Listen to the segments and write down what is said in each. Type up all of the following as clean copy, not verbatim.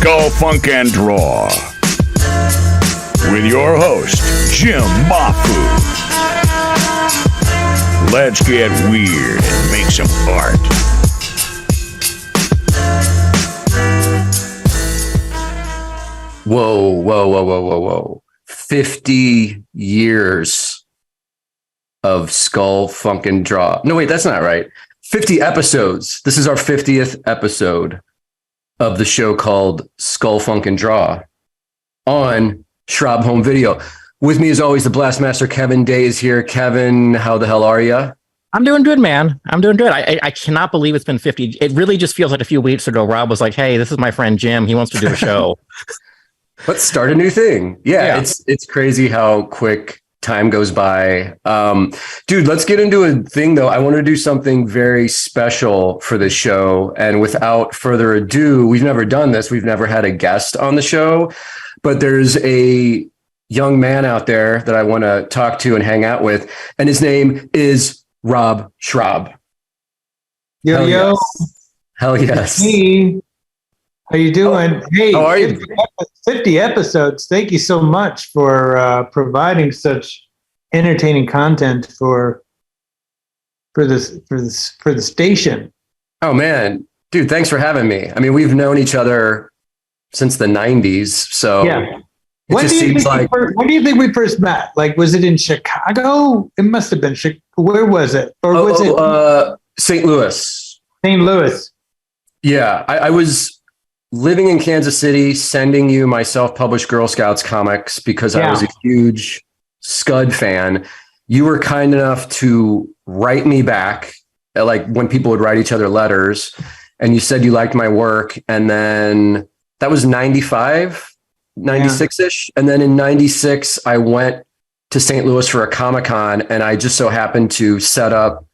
Skull, Funk, and Draw with your host, Jim Mafu. Let's get weird and make some art. Whoa. 50 years of Skull, Funk, and Draw. No, wait, that's not right. 50 episodes. This is our 50th episode of the show called Skull, Funk, and Draw on Schrab Home Video. With me, as always, the Blastmaster Kevin Day is here. Kevin, how the hell are you? I'm doing good, man. I'm doing good. I cannot believe it's been 50. It really just feels like a few weeks ago, Rob was like, hey, this is my friend Jim. He wants to do a show. Let's start a new thing. Yeah. It's crazy how quick time goes by. Dude, let's get into a thing, though. I want to do something very special for the show. And without further ado, we've never done this. We've never had a guest on the show. But there's a young man out there that I want to talk to and hang out with. And his name is Rob Schrab. Yo. Yes. Hell yes. Me. How you doing? Hey, how are you? 50 episodes. Thank you so much for providing such entertaining content for the station. Oh man, dude, thanks for having me. I mean, we've known each other since the 90s, so yeah. When do you think we first met? Like, was it in Chicago? It must have been. Where was it? Or was it St. Louis? St. Louis. Yeah, I was living in Kansas City, sending you my self-published Girl Scouts comics because I was a huge Scud fan. You were kind enough to write me back, like when people would write each other letters, and you said you liked my work. And then that was 95, 96-ish. And then in 96, I went to St. Louis for a Comic-Con, and I just so happened to set up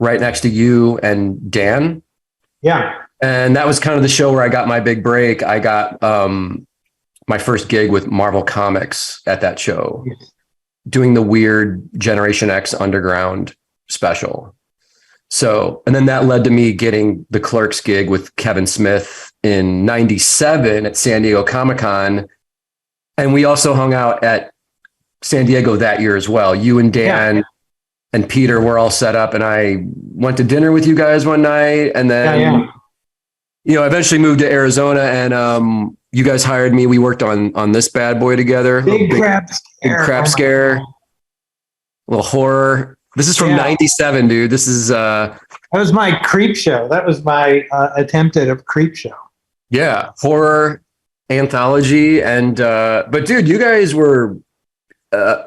right next to you and Dan. Yeah. And that was kind of the show where I got my big break. I got my first gig with Marvel Comics at that show, doing the weird Generation X Underground special. So, and then that led to me getting the Clerks gig with Kevin Smith in 97 at San Diego Comic-Con. And we also hung out at San Diego that year as well. You and Dan and Peter were all set up, and I went to dinner with you guys one night, and then eventually moved to Arizona, and you guys hired me. We worked on this bad boy together. Big crap scare. A little horror. This is from 97, dude. This is that was my creep show. That was my attempt at a creep show. Yeah, horror anthology. And but dude, you guys were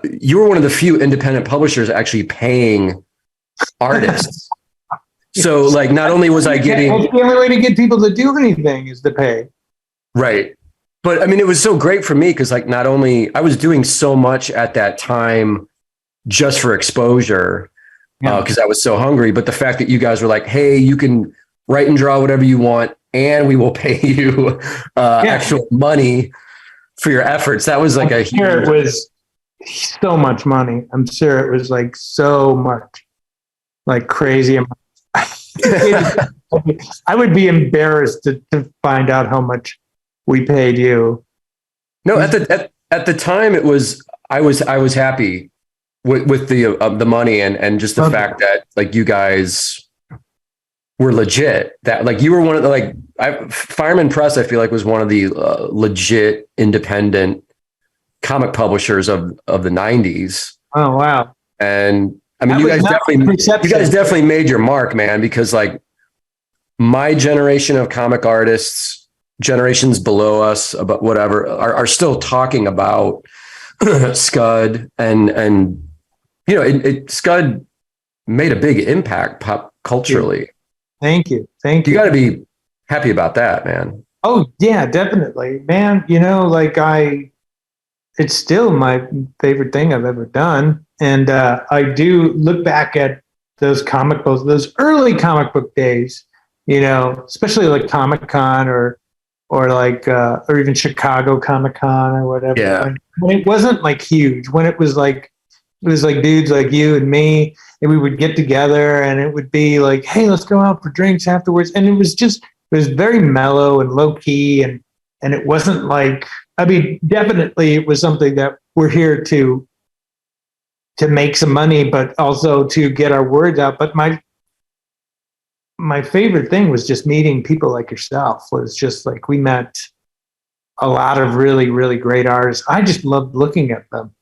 you were one of the few independent publishers actually paying artists. So, like, not only was I getting... That's the only way to get people to do anything is to pay. Right. But, I mean, it was so great for me because, like, not only... I was doing so much at that time just for exposure because I was so hungry. But the fact that you guys were like, hey, you can write and draw whatever you want, and we will pay you actual money for your efforts. That was like it was so much money. I'm sure it was, like, so much. Like, crazy amount. I would be embarrassed to find out how much we paid you. No, at the time it was I was happy with the money and just the fact that, like, you guys were legit. That, like, you were one of the Fireman Press, I feel like, was one of the legit independent comic publishers of the 90s. Oh wow. And I mean, you guys definitely made your mark, man, because, like, my generation of comic artists, generations below us, about whatever, are still talking about Scud, and Scud made a big impact pop culturally. Thank you. You got to be happy about that, man. Oh yeah, definitely, man. It's still my favorite thing I've ever done. And I do look back at those comic books, those early comic book days, especially like Comic-Con or even Chicago Comic-Con or whatever. Yeah. When it wasn't, like, huge, when it was like dudes like you and me, and we would get together, and it would be like, hey, let's go out for drinks afterwards. And it was very mellow and low key. And And it wasn't like, I mean, definitely it was something that we're here to make some money, but also to get our words out. But my favorite thing was just meeting people like yourself. Was just like, we met a lot of really, really great artists. I just loved looking at them.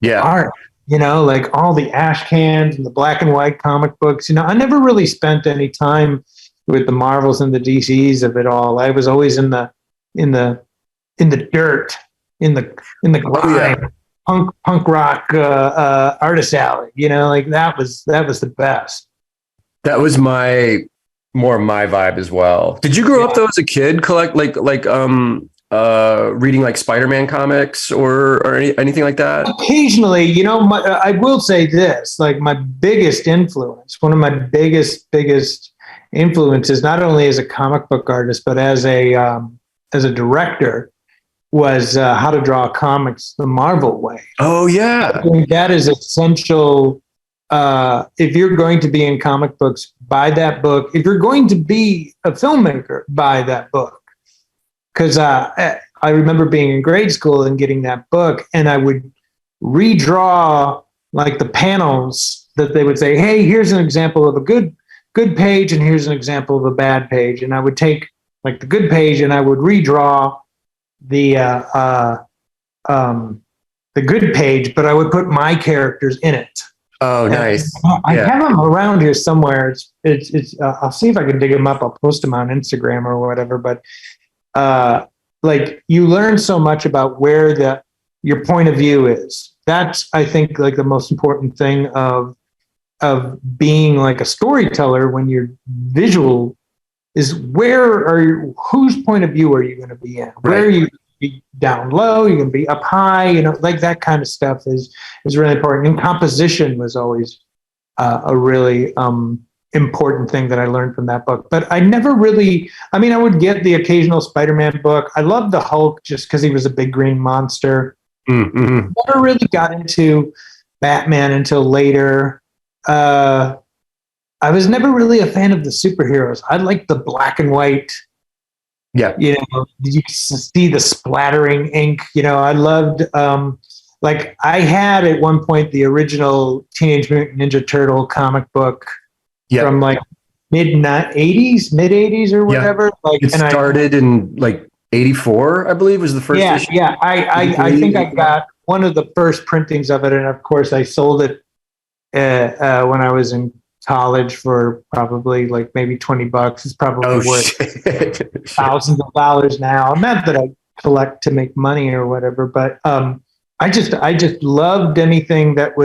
Yeah. Art, like all the ash cans and the black and white comic books. I never really spent any time with the Marvels and the DCs of it all. I was always in the dirt, in the grime, punk rock artist alley. Like that was the best. That was more my vibe as well. Did you grow up though as a kid, collect reading like Spider-Man comics or anything like that? Occasionally, I will say this, like my biggest influence, one of my biggest influences, not only as a comic book artist, but as a director, was How to Draw Comics the Marvel Way. Oh yeah. I think that is essential. If you're going to be in comic books, buy that book. If you're going to be a filmmaker, buy that book. Because I remember being in grade school and getting that book, and I would redraw like the panels that they would say, hey, here's an example of a good page, and here's an example of a bad page. And I would take like the good page and I would redraw the good page, but I would put my characters in it. Oh, nice. I have them around here somewhere. It's I'll see if I can dig them up. I'll post them on Instagram or whatever. But like you learn so much about where your point of view is. That's, I think, like the most important thing of being like a storyteller when you're visual is whose point of view are you going to be in? Where are you? Be down low, you can be up high, like that kind of stuff is really important. And composition was always a really important thing that I learned from that book. But I never really, I would get the occasional Spider-Man book. I loved the Hulk just because he was a big green monster. Mm-hmm. Never really got into Batman until later. I was never really a fan of the superheroes. I liked the black and white. Yeah. You see the splattering ink. I loved, like I had at one point the original Teenage Mutant Ninja Turtle comic book from like mid 80s or whatever. Like it started in like 84, I believe was the first issue. Yeah. I think I got one of the first printings of it. And of course I sold it when I was in college for probably like maybe $20. It's probably worth thousands of dollars now. Not that I collect to make money or whatever, but I just loved anything that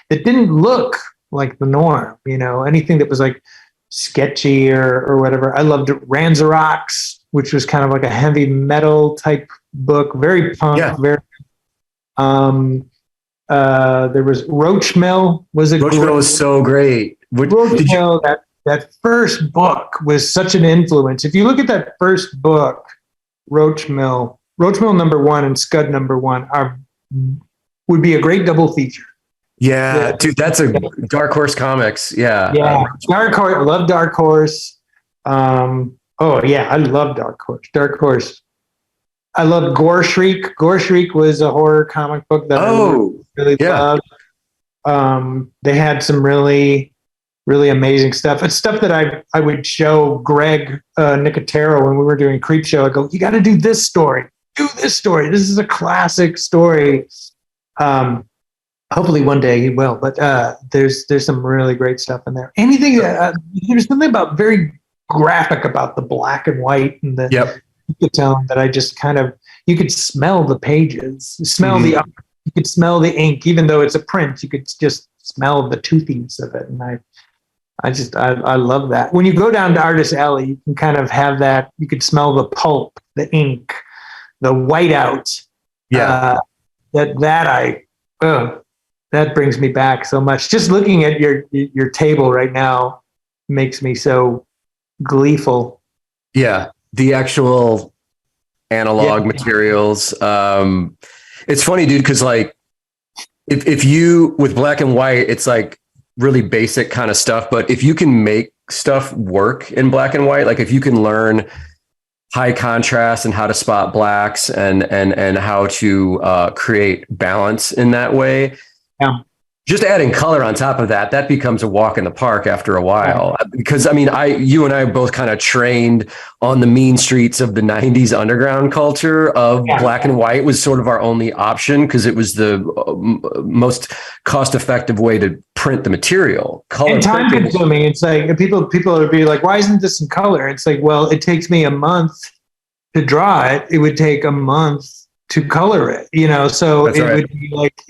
didn't look like the norm, anything that was like sketchy or whatever. I loved Ranzerox, which was kind of like a heavy metal type book, very punk, very there was Roachmill Roachmill was so great. That first book was such an influence. If you look at that first book, Roachmill #1 and Scud #1 would be a great double feature. Yeah, dude, that's a Dark Horse Comics. Yeah. Dark Horse. I love Dark Horse. I love Dark Horse. Dark Horse. I love Gore Shriek. Gore Shriek was a horror comic book that I really loved. They had some really, really amazing stuff. It's stuff that I would show Greg Nicotero when we were doing Creep Show. I go, you got to do this story. Do this story. This is a classic story. Hopefully one day he will. But there's some really great stuff in there. Anything that there's something about very graphic about the black and white and the tone that I just kind of, you could smell the pages, you could smell the ink, even though it's a print. You could just smell the toothiness of it, and I love that. When you go down to Artist Alley, you can kind of have that. You could smell the pulp, the ink, the whiteout. Yeah, that brings me back so much. Just looking at your table right now makes me so gleeful. Yeah, the actual analog materials. It's funny, dude, because like if you with black and white, it's like really basic kind of stuff. But if you can make stuff work in black and white, like if you can learn high contrast and how to spot blacks and how to create balance in that way. Yeah. Just adding color on top of that becomes a walk in the park after a while. Because I mean, you and I both kind of trained on the mean streets of the 90s underground culture of black and white was sort of our only option because it was the most cost-effective way to print the material. Color and time consuming. It's like people would be like, why isn't this in color? It's like, well, it takes me a month to draw it. It would take a month to color it, so That's it right. would be like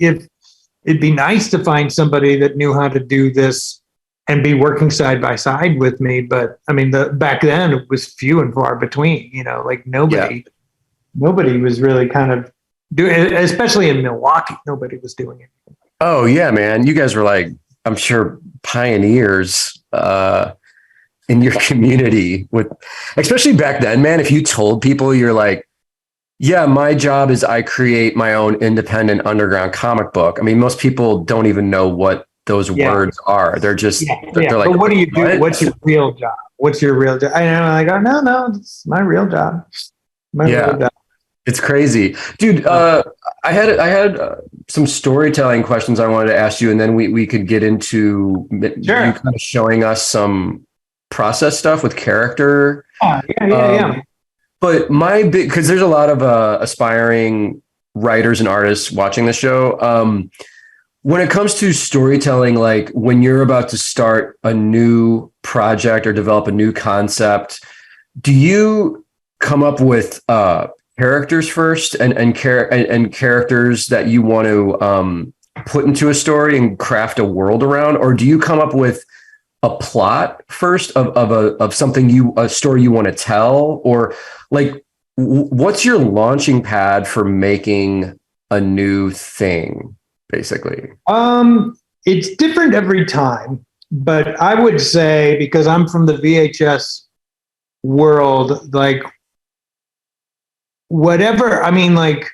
it'd be nice to find somebody that knew how to do this and be working side by side with me. But I mean, back then it was few and far between, like nobody was really kind of doing it, especially in Milwaukee. Nobody was doing it. Oh yeah, man. You guys were like, I'm sure, pioneers in your community especially back then, man. If you told people you're like, yeah, my job is I create my own independent underground comic book. I mean, most people don't even know what those words are. They're just, they're like, but what do you do? What's your real job? What's your real job? And I'm like, oh, no, it's my real job. Real job. It's crazy, dude. I had some storytelling questions I wanted to ask you, and then we could get into you kind of showing us some process stuff with character. Yeah. But because there's a lot of aspiring writers and artists watching the show. When it comes to storytelling, like when you're about to start a new project or develop a new concept, do you come up with characters first and characters that you want to put into a story and craft a world around, or do you come up with a plot first of something a story you want to tell, or like what's your launching pad for making a new thing, basically? It's different every time, but I would say, because I'm from the VHS world, like whatever, I mean, like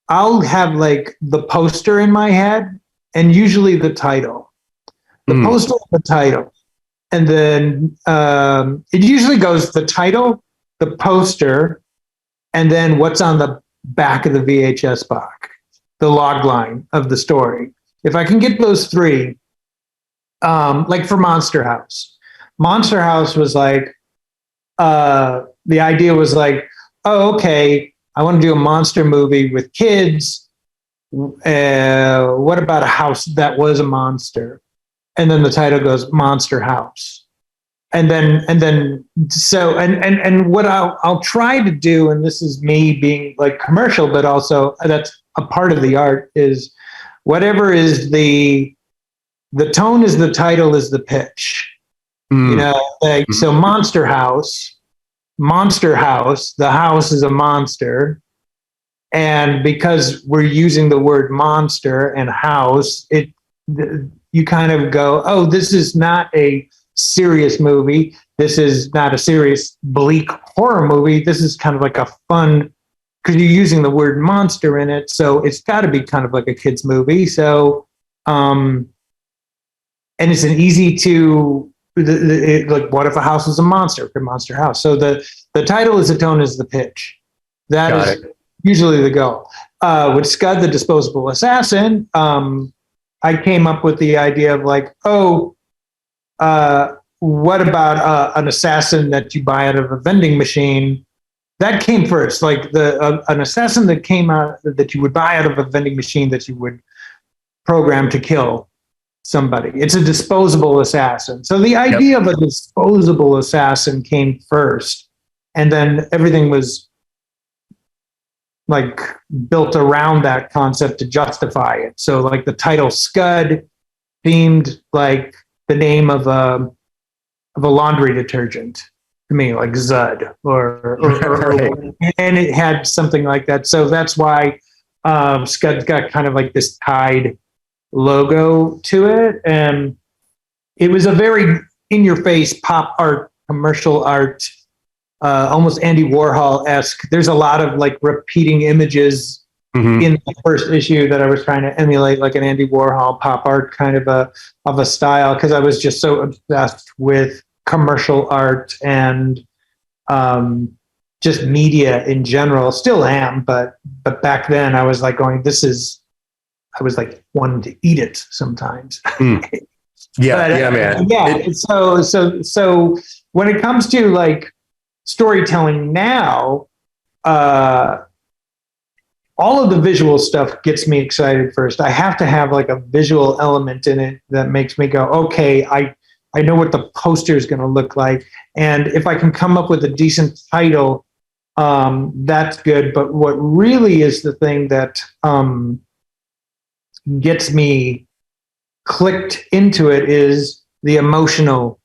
I'll have like the poster in my head and usually the title, poster, the title. And then it usually goes the title, the poster, and then what's on the back of the VHS box, the log line of the story. If I can get those three, like for Monster House was like, the idea was like, oh, okay, I want to do a monster movie with kids. What about a house that was a monster? And then the title goes Monster House. And what I'll try to do, and this is me being like commercial, but also that's a part of the art, is whatever is the tone is the title is the pitch. So Monster House, the house is a monster. And because we're using the word monster and house, you kind of go, oh, this is not a serious movie. This is not a serious, bleak horror movie. This is kind of like a fun, because you're using the word monster in it. So it's got to be kind of like a kid's movie. So, and it's an easy to, like, what if a house was a monster? Monster House. So the title is the tone is the pitch. That is usually the goal. With Scud, the Disposable Assassin, I came up with the idea of like, what about an assassin that you buy out of a vending machine? That came first, like an assassin that came out that you would buy out of a vending machine that you would program to kill somebody. It's a disposable assassin. So the idea of a disposable assassin came first, and then everything was like built around that concept to justify it. So like the title Scud themed like the name of a laundry detergent to me, like Zud or and it had something like that. So that's why Scud's got kind of like this Tide logo to it. And it was a very in-your-face pop art, commercial art, almost Andy Warhol-esque. There's a lot of like repeating images in the first issue that I was trying to emulate, like an Andy Warhol pop art kind of a style, because I was just so obsessed with commercial art and just media in general. Still am, but back then I was like going, I was like wanting to eat it sometimes. Yeah, But, man. Yeah. So when it comes to like storytelling now, all of the visual stuff gets me excited first. I have to have like a visual element in it that makes me go, okay, I know what the poster is going to look like. And if I can come up with a decent title, that's good. But what really is the thing that gets me clicked into it is the emotional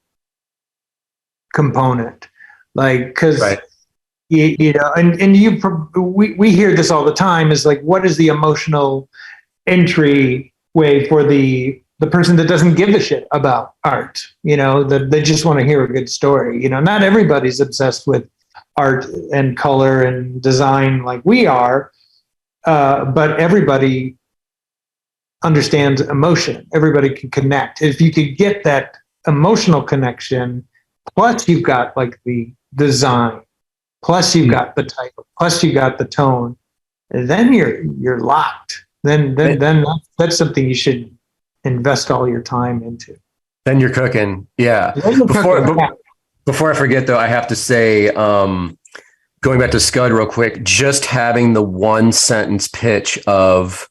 component. Like, because Right. you know, we hear this all the time, is like, what is the emotional entry way for the person that doesn't give a shit about art? You know, that they just want to hear a good story. You know, not everybody's obsessed with art and color and design like we are, but everybody understands emotion. Everybody can connect. If you could get that emotional connection, plus you've got like the design, plus you've got the title, plus you got the tone, and then you're locked. Then that's something you should invest all your time into. Then you're cooking. Yeah. Before I forget though, I have to say, going back to Scud real quick, just having the one sentence pitch of,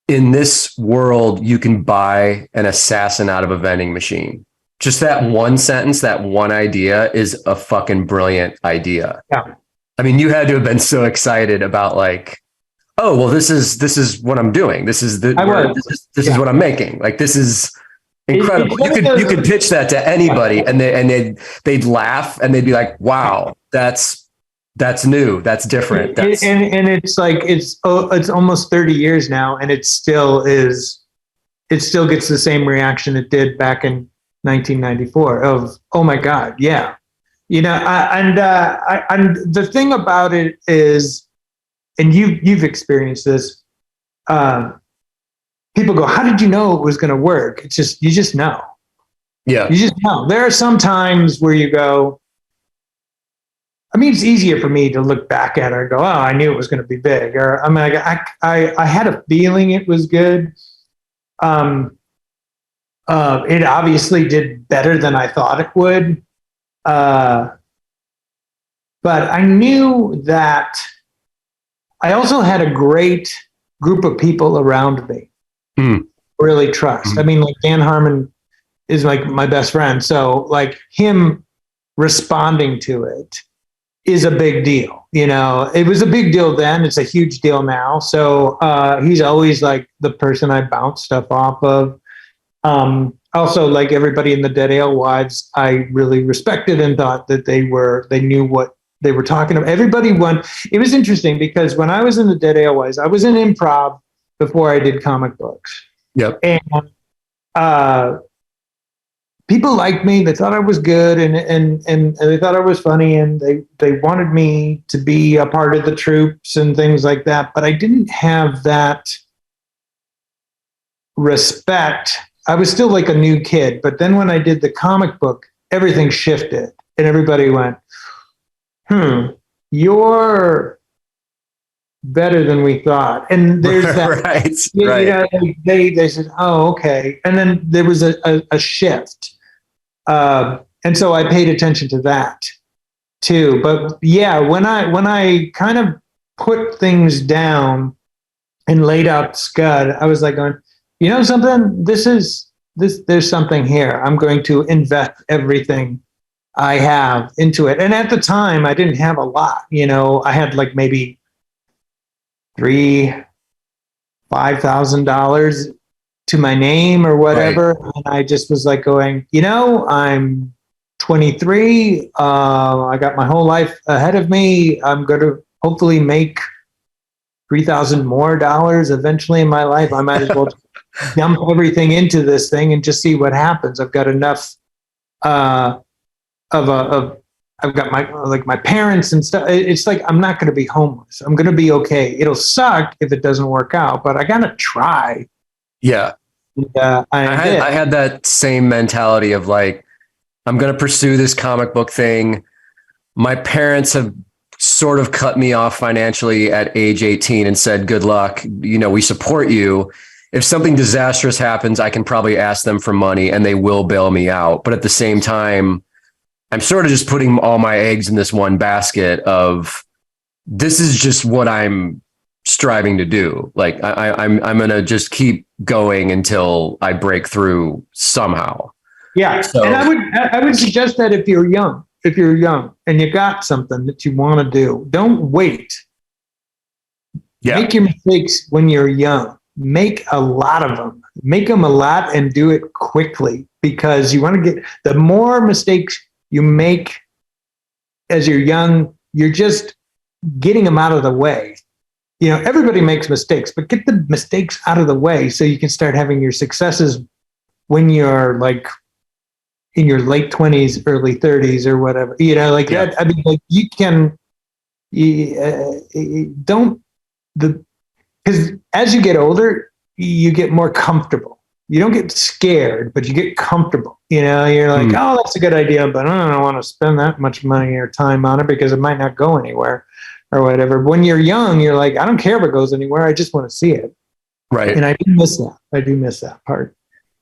in this world, you can buy an assassin out of a vending machine. Just that one sentence, that one idea is a fucking brilliant idea. Yeah. I mean, you had to have been so excited about like, oh, well, this is what I'm doing. This is what I'm making. Like, this is incredible. You could pitch that to anybody and they'd laugh and they'd be like, wow, that's new. That's different. And it's like, it's almost 30 years now, and it still gets the same reaction it did back in 1994 of, oh my God. Yeah. You know, and the thing about it is, and you've experienced this, people go, how did you know it was going to work? It's just, you just know. Yeah. You just know. There are some times where you go, I mean, it's easier for me to look back at it and go, oh, I knew it was going to be big. Or I mean, I had a feeling it was good. It obviously did better than I thought it would. But I knew that I also had a great group of people around me. Really trust. I mean, like Dan Harmon is like my best friend. So like him responding to it is a big deal. You know, it was a big deal then. It's a huge deal now. So he's always like the person I bounce stuff off of. Also, like everybody in the Dead Ale Wives, I really respected and thought that they knew what they were talking about. Everybody went. It was interesting because when I was in the Dead Ale Wives, I was in improv before I did comic books. Yep. And people liked me. They thought I was good, and they thought I was funny, and they wanted me to be a part of the troops and things like that. But I didn't have that respect. I was still like a new kid. But then when I did the comic book, everything shifted, and everybody went, you're better than we thought. And there's that, right. You know, they said, oh, okay. And then there was a shift. And so I paid attention to that too. But yeah, when I kind of put things down and laid out Scud, I was like going, you know something, there's something here. I'm going to invest everything I have into it. And at the time I didn't have a lot, you know, I had like maybe $5,000 to my name or whatever. Right. And I just was like going, you know, I'm 23. I got my whole life ahead of me. I'm going to hopefully make $3,000 more eventually in my life. I might as well dump everything into this thing and just see what happens. I've got enough I've got my parents and stuff. It's like, I'm not going to be homeless. I'm going to be okay. It'll suck if it doesn't work out, but I got to try. Yeah. And, I had that same mentality of like, I'm going to pursue this comic book thing. My parents have sort of cut me off financially at age 18 and said, good luck. We support you. If something disastrous happens, I can probably ask them for money and they will bail me out. But at the same time, I'm sort of just putting all my eggs in this one basket of this is just what I'm striving to do. Like I'm going to just keep going until I break through somehow. Yeah. So, and I would suggest that if you're young and you got something that you want to do, don't wait. Yeah. Make your mistakes when you're young. Make a lot of them. Make them a lot and do it quickly, because you want to get, the more mistakes you make as you're young, you're just getting them out of the way. Everybody makes mistakes, but get the mistakes out of the way so you can start having your successes when you're like in your late 20s, early 30s or whatever, that. I mean, like because as you get older, you get more comfortable. You don't get scared, but you get comfortable. You're like, oh, that's a good idea, but I don't want to spend that much money or time on it because it might not go anywhere or whatever. When you're young, you're like, I don't care if it goes anywhere. I just want to see it. Right. And I do miss that. I do miss that part.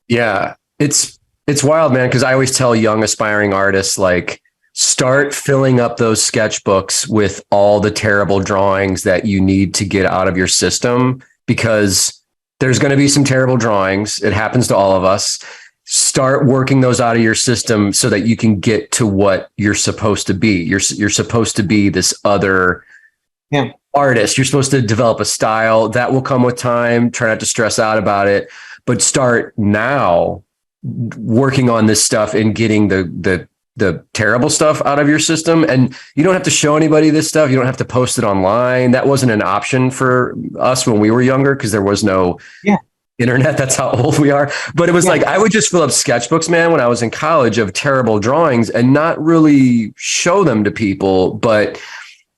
Yeah. It's wild, man. Cause I always tell young aspiring artists, like, start filling up those sketchbooks with all the terrible drawings that you need to get out of your system, because there's going to be some terrible drawings. It happens to all of us. Start working those out of your system so that you can get to what you're supposed to be. You're supposed to be this other artist. You're supposed to develop a style that will come with time. Try not to stress out about it, but start now working on this stuff and getting the terrible stuff out of your system. And you don't have to show anybody this stuff. You don't have to post it online. That wasn't an option for us when we were younger, because there was no internet. That's how old we are. But it was like, I would just fill up sketchbooks, man, when I was in college, of terrible drawings and not really show them to people. But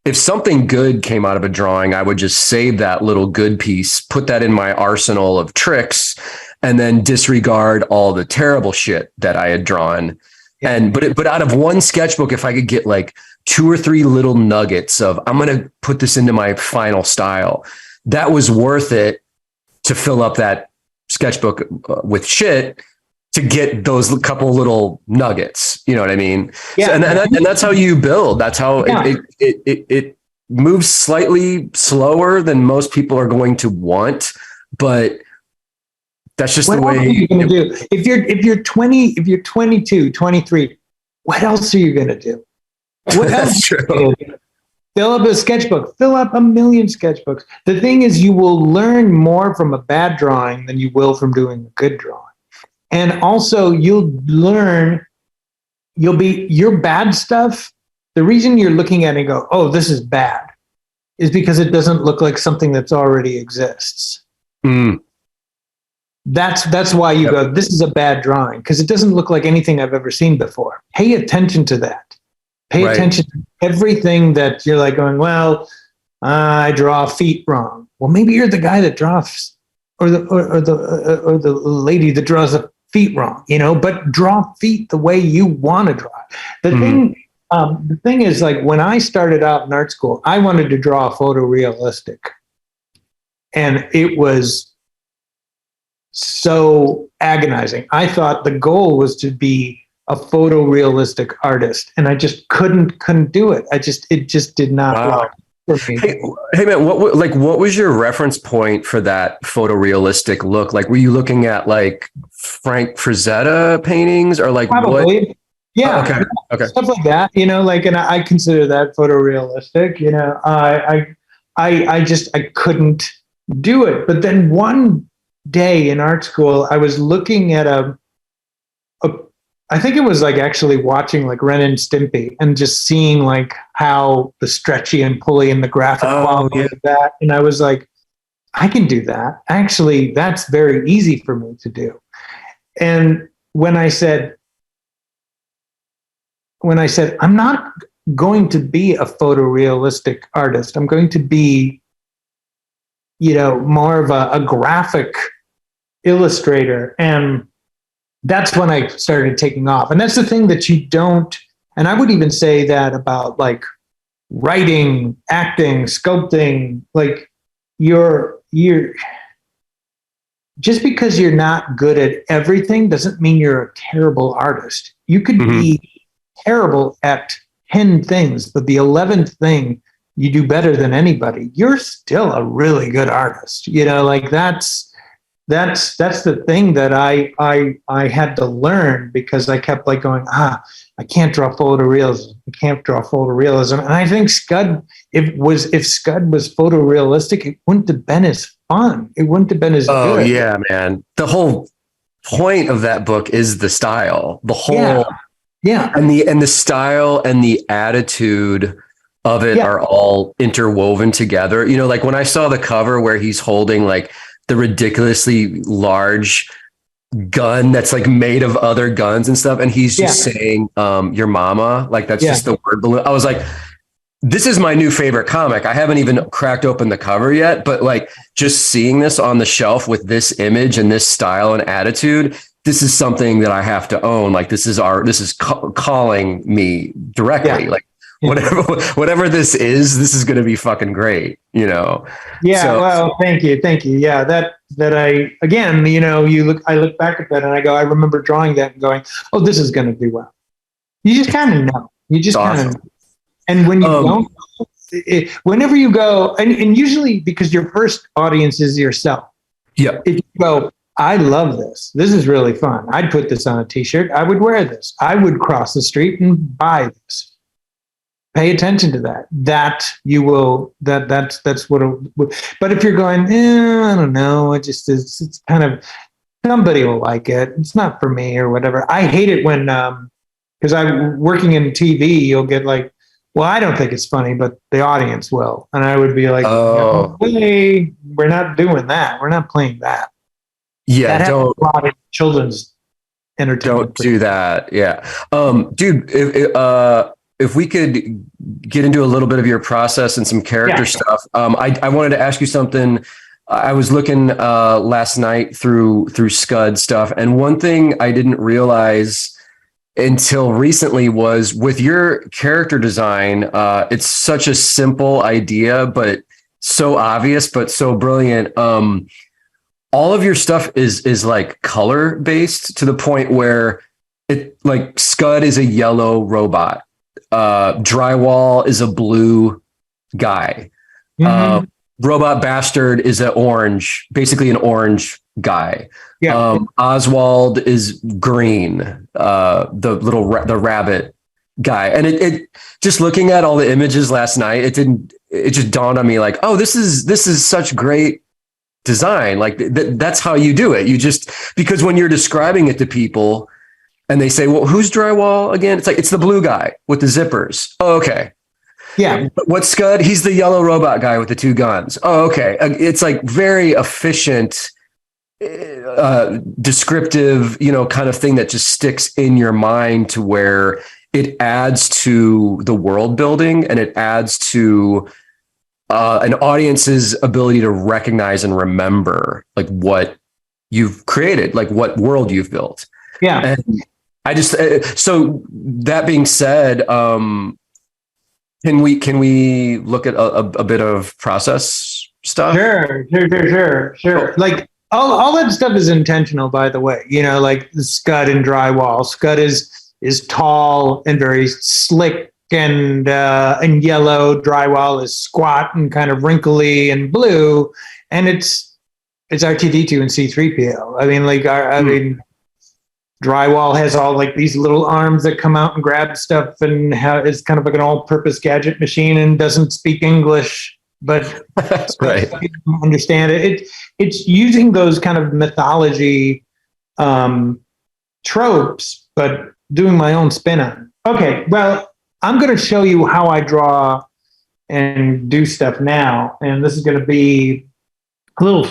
if something good came out of a drawing, I would just save that little good piece, put that in my arsenal of tricks, and then disregard all the terrible shit that I had drawn. But out of one sketchbook, if I could get like 2 or 3 little nuggets of, I'm going to put this into my final style, that was worth it to fill up that sketchbook with shit to get those couple little nuggets. You know what I mean? Yeah. So, and that's how you build. That's how it moves slightly slower than most people are going to want, but that's just the way. What are you going to do? If you're 20, if you're 22, 23, what else are you going to do? What That's true. Fill up a sketchbook. Fill up a million sketchbooks. The thing is, you will learn more from a bad drawing than you will from doing a good drawing. And also, you'll learn. Your bad stuff. The reason you're looking at it and go, "Oh, this is bad," is because it doesn't look like something that's already exists. That's why you go, this is a bad drawing, because it doesn't look like anything I've ever seen before. Pay attention to that. Pay attention to everything that you're like going, well, I draw feet wrong. Well, maybe you're the guy that draws, or the lady that draws the feet wrong, but draw feet the way you want to draw. The thing is, like, when I started out in art school, I wanted to draw photorealistic, and it was so agonizing. I thought the goal was to be a photorealistic artist, and I just couldn't do it. It just did not work for me. Hey man, what was your reference point for that photorealistic look? Like, were you looking at like Frank Frazetta paintings, or like Probably. What? Yeah. Okay. Stuff like that, and I consider that photorealistic. I couldn't do it. But then one day in art school, I was looking at I think it was like actually watching like Ren and Stimpy, and just seeing like how the stretchy and pulley and the graphic quality of that. And I was like, I can do that. Actually, that's very easy for me to do. And when I said, I'm not going to be a photorealistic artist, I'm going to be, more of a graphic illustrator. And that's when I started taking off. And that's the thing that you don't And I would even say that about like writing, acting, sculpting, like you're just because you're not good at everything doesn't mean you're a terrible artist. You could be terrible at 10 things, but the 11th thing you do better than anybody. You're still a really good artist. You know, like that's the thing that I had to learn, because I kept like going, I can't draw photorealism. I can't draw photorealism. And I think Scud, if Scud was photorealistic, it wouldn't have been as fun. It wouldn't have been as good. Oh yeah, man. The whole point of that book is the style. The whole and the style and the attitude of it are all interwoven together. You know, like when I saw the cover where he's holding like the ridiculously large gun that's like made of other guns and stuff, and he's just saying your mama, like that's just the word balloon. I was like, this is my new favorite comic. I haven't even cracked open the cover yet, but like just seeing this on the shelf with this image and this style and attitude, this is something that I have to own. Like this is calling me directly. Like whatever this is going to be fucking great, you know? Yeah. So, well, thank you. Yeah. That I, again, you know, I look back at that and I go, I remember drawing that and going, oh, this is going to do well. You just kind of know. You just kind of know. And when you don't, whenever you go, and usually because your first audience is yourself. Yeah. If you go, I love this. This is really fun. I'd put this on a t-shirt. I would wear this. I would cross the street and buy this. Pay attention to that. That's what but if you're going, I don't know, it's kind of, somebody will like it. It's not for me or whatever. I hate it when, because I'm working in TV, you'll get like, well, I don't think it's funny, but the audience will. And I would be like, hey, we're not doing that. We're not playing that. Yeah, that don't. A lot of children's entertainment. Don't do that. Yeah. Dude, if we could get into a little bit of your process and some character stuff, I wanted to ask you something. I was looking last night through Scud stuff, and one thing I didn't realize until recently was with your character design, it's such a simple idea, but so obvious, but so brilliant. All of your stuff is like color based to the point where it like Scud is a yellow robot. Drywall is a blue guy. Robot Bastard is basically an orange guy. Yeah. Oswald is green. The rabbit guy. And it just looking at all the images last night, it just dawned on me like, oh, this is such great design. Like that's how you do it. You just, because when you're describing it to people, and they say, well, who's Drywall again? It's like, it's the blue guy with the zippers. Oh, okay. Yeah. What's Scud? He's the yellow robot guy with the two guns. Oh, okay. It's like very efficient, descriptive, you know, kind of thing that just sticks in your mind to where it adds to the world building and it adds to an audience's ability to recognize and remember like what you've created, like what world you've built. Yeah. And I just, so that being said, can we look at a bit of process stuff? Sure. Like all that stuff is intentional, by the way, you know, like the Scud and Drywall. Scud is tall and very slick and yellow. Drywall is squat and kind of wrinkly and blue. And it's R2-D2 and C-3PO. I mean, like, Drywall has all like these little arms that come out and grab stuff, and it's kind of like an all-purpose gadget machine and doesn't speak English, but right. Understand it. It's using those kind of mythology tropes, but doing my own spin on it. Okay, well, I'm going to show you how I draw and do stuff now, and this is going to be a little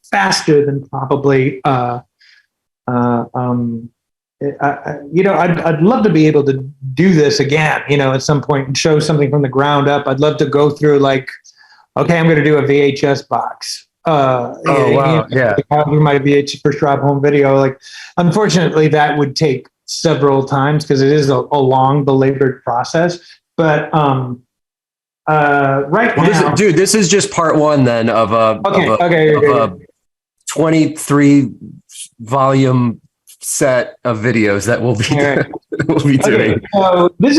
faster than probably. I'd love to be able to do this again, you know, at some point and show something from the ground up. I'd love to go through like, okay, I'm going to do a VHS box. Wow. Yeah. My VHS first Rob home video. Like, unfortunately, that would take several times because it is a long, belabored process. But right now, this is just part one then of a 23 volume set of videos that we'll be doing. So this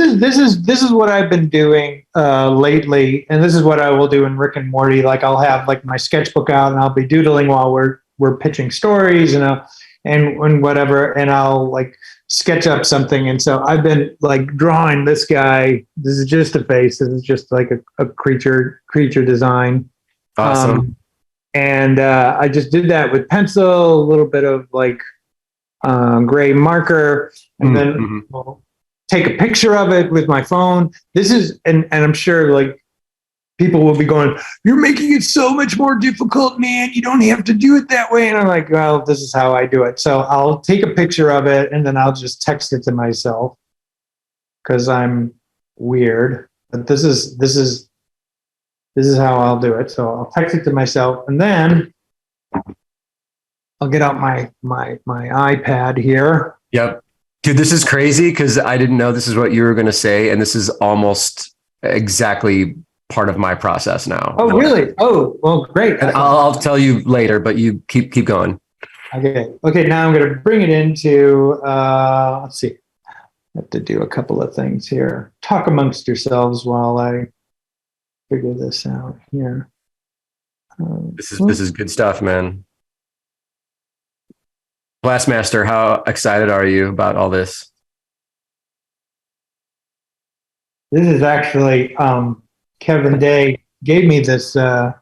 is what I've been doing lately, and this is what I will do in Rick and Morty. Like I'll have like my sketchbook out, and I'll be doodling while we're pitching stories, and whatever, and I'll like sketch up something. And so I've been like drawing this guy. This is just a face. This is just like a creature design. Awesome. And I just did that with pencil, a little bit of like gray marker, and then I'll take a picture of it with my phone. This is, and I'm sure like people will be going, "You're making it so much more difficult, man. You don't have to do it that way." And I'm like, well, this is how I do it. So I'll take a picture of it, and then I'll just text it to myself because I'm weird. But this is how I'll do it. So I'll text it to myself, and then I'll get out my iPad here. Yep. Dude, this is crazy because I didn't know this is what you were going to say. And this is almost exactly part of my process now. Oh, really? Oh, well, great. And I'll tell you later, but you keep going. Okay. Now I'm going to bring it into, let's see. I have to do a couple of things here. Talk amongst yourselves while I figure this out here. This is good stuff, man. Blastmaster, how excited are you about all this? This is actually Kevin Day gave me this iPad,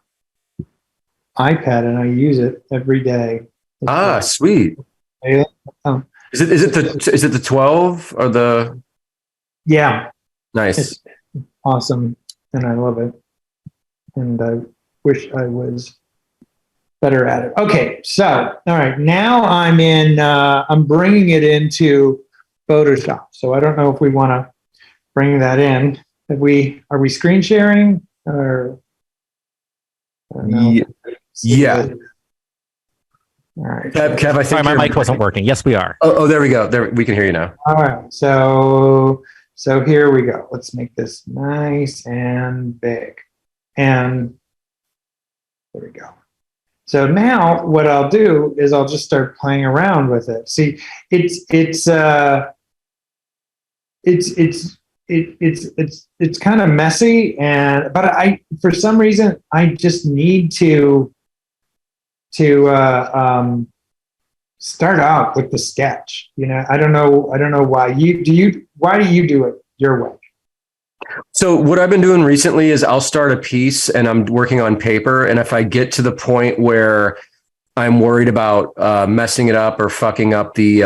and I use it every day. Sweet. Is it the 12 or the? Yeah. Nice. It's awesome, and I love it. And I wish I was better at it. Okay, so all right, now I'm bringing it into Photoshop. So I don't know if we want to bring that in. Are we screen sharing or? Yeah. All right. Kev, I think my mic wasn't working. Yes, we are. Oh, there we go. There, we can hear you now. All right. So here we go. Let's make this nice and big. And there we go. So now what I'll do is I'll just start playing around with it. See, it's kind of messy, but for some reason I just need to start out with the sketch. I don't know why why do you do it your way? So what I've been doing recently is I'll start a piece and I'm working on paper. And if I get to the point where I'm worried about messing it up or fucking up the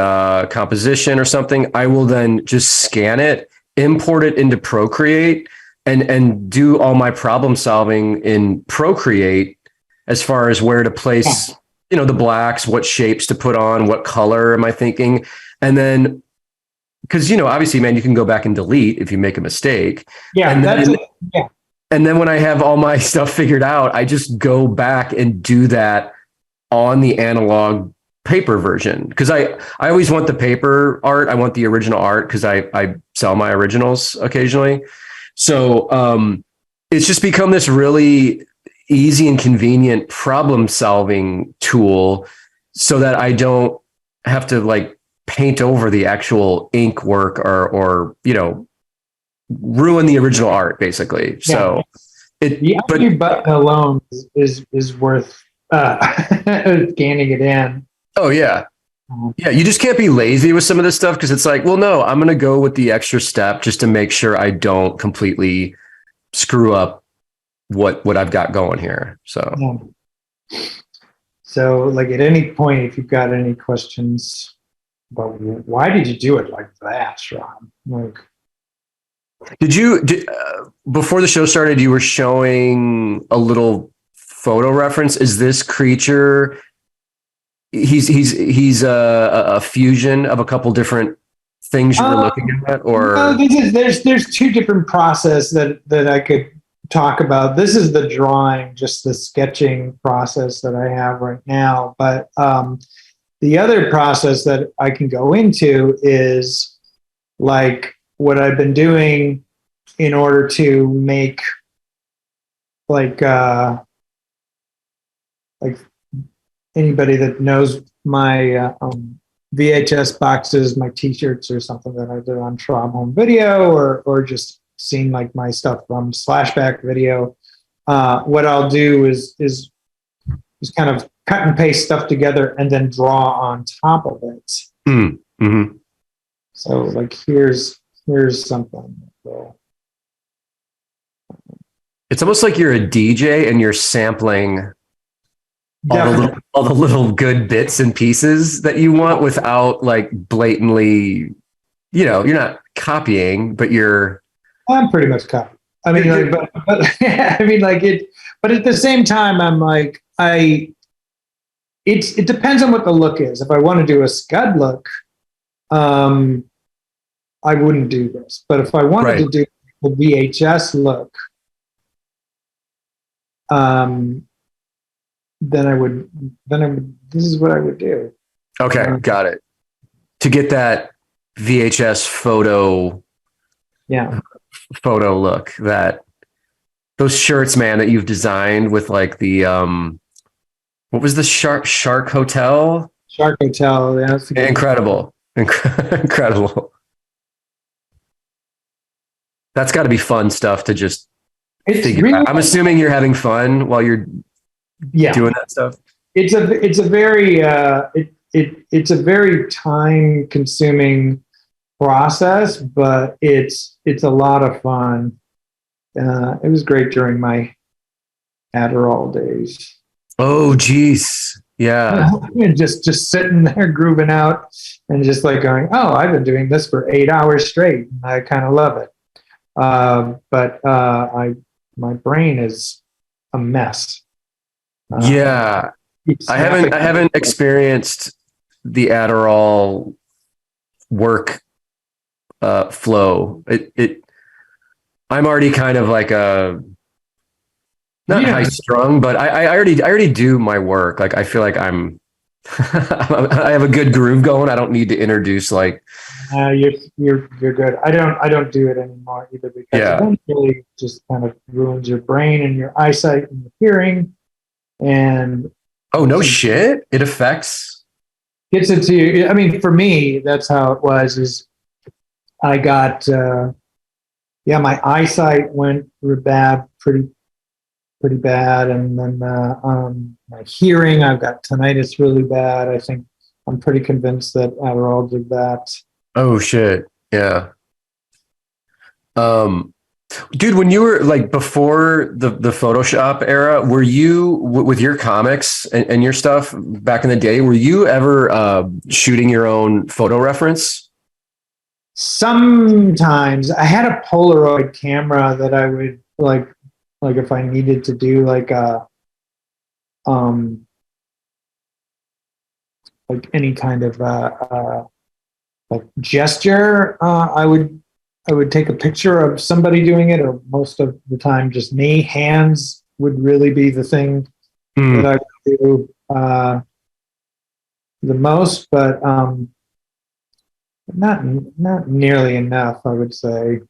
composition or something, I will then just scan it, import it into Procreate, and do all my problem solving in Procreate as far as where to place, the blacks, what shapes to put on, what color am I thinking? And then, because, obviously, man, you can go back and delete if you make a mistake. Yeah. And then when I have all my stuff figured out, I just go back and do that on the analog paper version. Because I always want the paper art. I want the original art because I sell my originals occasionally. So it's just become this really easy and convenient problem solving tool so that I don't have to paint over the actual ink work or ruin the original art basically. Yeah. So your button alone is worth scanning it in. Oh yeah. Yeah. You just can't be lazy with some of this stuff because it's like, well, no, I'm going to go with the extra step just to make sure I don't completely screw up what I've got going here. So, So at any point, if you've got any questions, but why did you do it like that, Rob? Before the show started, you were showing a little photo reference. Is this creature? He's a fusion of a couple different things you were looking at, or no, there's two different processes that I could talk about. This is the drawing, just the sketching process that I have right now, but the other process that I can go into is like what I've been doing in order to make like anybody that knows my VHS boxes, my T-shirts or something that I did on Schwab Home Video, or just seen like my stuff from Slashback Video. What I'll do is kind of cut and paste stuff together and then draw on top of it. Mm-hmm. So like here's something. It's almost like you're a DJ and you're sampling all the little good bits and pieces that you want without like blatantly, you're not copying, but I'm pretty much copying. I mean, like, but I mean, like it. But at the same time, I'm like it depends on what the look is. If I want to do a Scud look, I wouldn't do this. But if I wanted to do a VHS look, then I would. This is what I would do. Okay, got it. To get that VHS photo look, that those shirts, man, that you've designed with like the what was the Shark Hotel? Shark Hotel, yeah, incredible. That's got to be fun stuff to just figure out. I'm assuming you're having fun while you're doing that stuff. It's a very time consuming process, but it's a lot of fun. It was great during my Adderall days. Oh, geez. Yeah. just sitting there grooving out and just like going, oh, I've been doing this for 8 hours straight. I kind of love it. But my brain is a mess. I haven't experienced the Adderall work flow. I'm already kind of like not high strung, but I already do my work. Like I feel like I have a good groove going. I don't need to introduce like. You're good. I don't do it anymore either because eventually it just kind of ruins your brain and your eyesight and your hearing. And oh no shit! It affects. Gets into you. I mean, for me, that's how it was. Is I got my eyesight went pretty bad, and then my hearing, I've got tinnitus really bad. I think I'm pretty convinced that Adderall did that. Oh shit! Yeah. Dude, when you were like before the Photoshop era, were you with your comics and your stuff back in the day? Were you ever shooting your own photo reference? Sometimes I had a Polaroid camera that I would like if I needed to do like any kind of like gesture, I would take a picture of somebody doing it, or most of the time just me. Hands would really be the thing that I would do the most, but not nearly enough, I would say.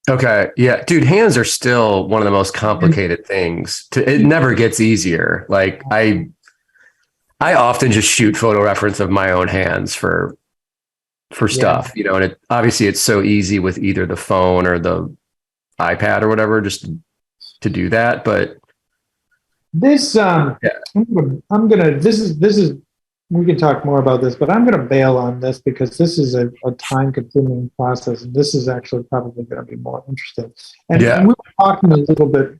Okay, yeah, dude, hands are still one of the most complicated things. It never gets easier. Like I often just shoot photo reference of my own hands for stuff, and obviously it's so easy with either the phone or the iPad or whatever, just to do that. But this, I'm gonna. This is. We can talk more about this, but I'm gonna bail on this because this is a time-consuming process, and this is actually probably going to be more interesting. And we were talking a little bit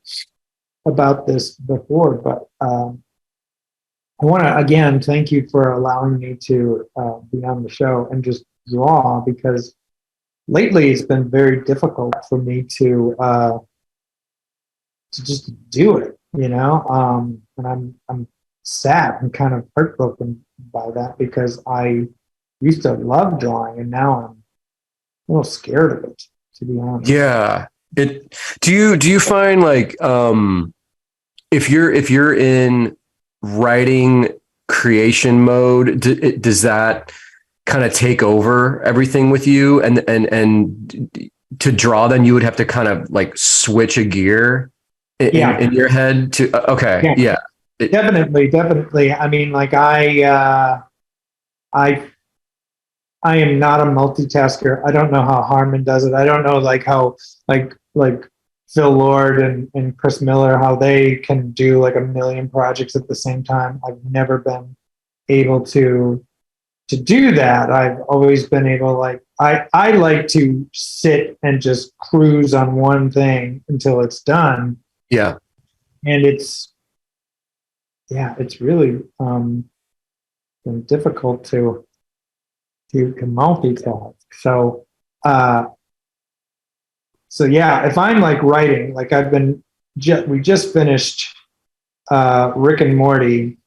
about this before, but I want to again thank you for allowing me to be on the show and just draw, because lately it's been very difficult for me to just do it, and I'm sad and kind of heartbroken by that, because I used to love drawing and now I'm a little scared of it, to be honest. Yeah. Do you find like if you're in writing creation mode, does that kind of take over everything with you? And to draw, then you would have to kind of like switch a gear in your head to, okay. Yeah. Definitely. I mean, like I am not a multitasker. I don't know how Harmon does it. I don't know like how like Phil Lord and Chris Miller, how they can do like a million projects at the same time. I've never been able to do that. I've always been able, like, I like to sit and just cruise on one thing until it's done. Yeah. And it's really been difficult to multitask. So yeah, if I'm like writing, like we just finished Rick and Morty